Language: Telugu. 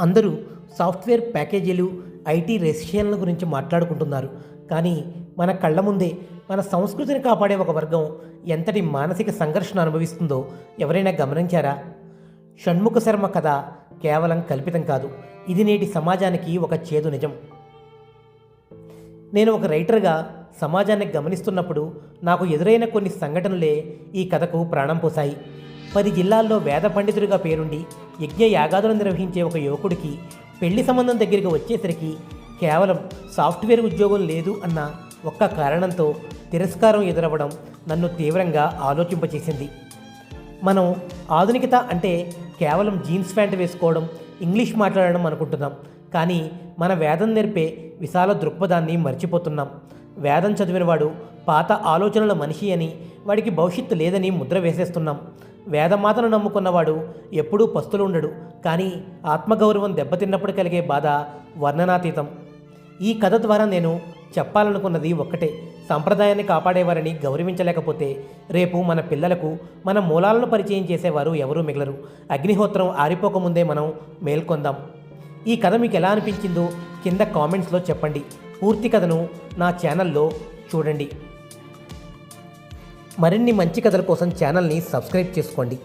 అందరూ సాఫ్ట్వేర్ ప్యాకేజీలు, ఐటీ రెసిషన్ల గురించి మాట్లాడుకుంటున్నారు. కానీ మన కళ్ళ ముందే మన సంస్కృతిని కాపాడే ఒక వర్గం ఎంతటి మానసిక సంఘర్షణ అనుభవిస్తుందో ఎవరైనా గమనించారా? షణ్ముఖ శర్మ కథ కేవలం కల్పితం కాదు, ఇది నేటి సమాజానికి ఒక చేదు నిజం. నేను ఒక రైటర్గా సమాజాన్ని గమనిస్తున్నప్పుడు నాకు ఎదురైన కొన్ని సంఘటనలే ఈ కథకు ప్రాణం పోశాయి. 10 జిల్లాల్లో వేద పండితుడిగా పేరుండి యజ్ఞ యాగాదులు నిర్వహించే ఒక యువకుడికి పెళ్లి సంబంధం దగ్గరికి వచ్చేసరికి కేవలం సాఫ్ట్వేర్ ఉద్యోగం లేదు అన్న ఒక్క కారణంతో తిరస్కారం ఎదురవ్వడం నన్ను తీవ్రంగా ఆలోచింపచేసింది. మనం ఆధునికత అంటే కేవలం జీన్స్ ప్యాంట్ వేసుకోవడం, ఇంగ్లీష్ మాట్లాడడం అనుకుంటున్నాం. కానీ మన వేదం నేర్పే విశాల దృక్పథాన్ని మర్చిపోతున్నాం. వేదం చదివినవాడు పాత ఆలోచనల మనిషి అని, వాడికి భవిష్యత్తు లేదని ముద్ర వేసేస్తున్నాం. వేదమాతను నమ్ముకున్నవాడు ఎప్పుడూ పస్తులు ఉండడు. కానీ ఆత్మగౌరవం దెబ్బతిన్నప్పుడు కలిగే బాధ వర్ణనాతీతం. ఈ కథ ద్వారా నేను చెప్పాలనుకున్నది ఒక్కటే: సంప్రదాయాన్ని కాపాడేవారిని గౌరవించలేకపోతే రేపు మన పిల్లలకు మన మూలాలను పరిచయం చేసేవారు ఎవరూ మిగలరు. అగ్నిహోత్రం ఆరిపోకముందే మనం మేల్కొందాం. ఈ కథ మీకు ఎలా అనిపించిందో కింద కామెంట్స్లో చెప్పండి. పూర్తి కథను నా ఛానల్లో చూడండి. మరిన్ని మంచి కథల కోసం ఛానల్ని సబ్స్క్రైబ్ చేసుకోండి.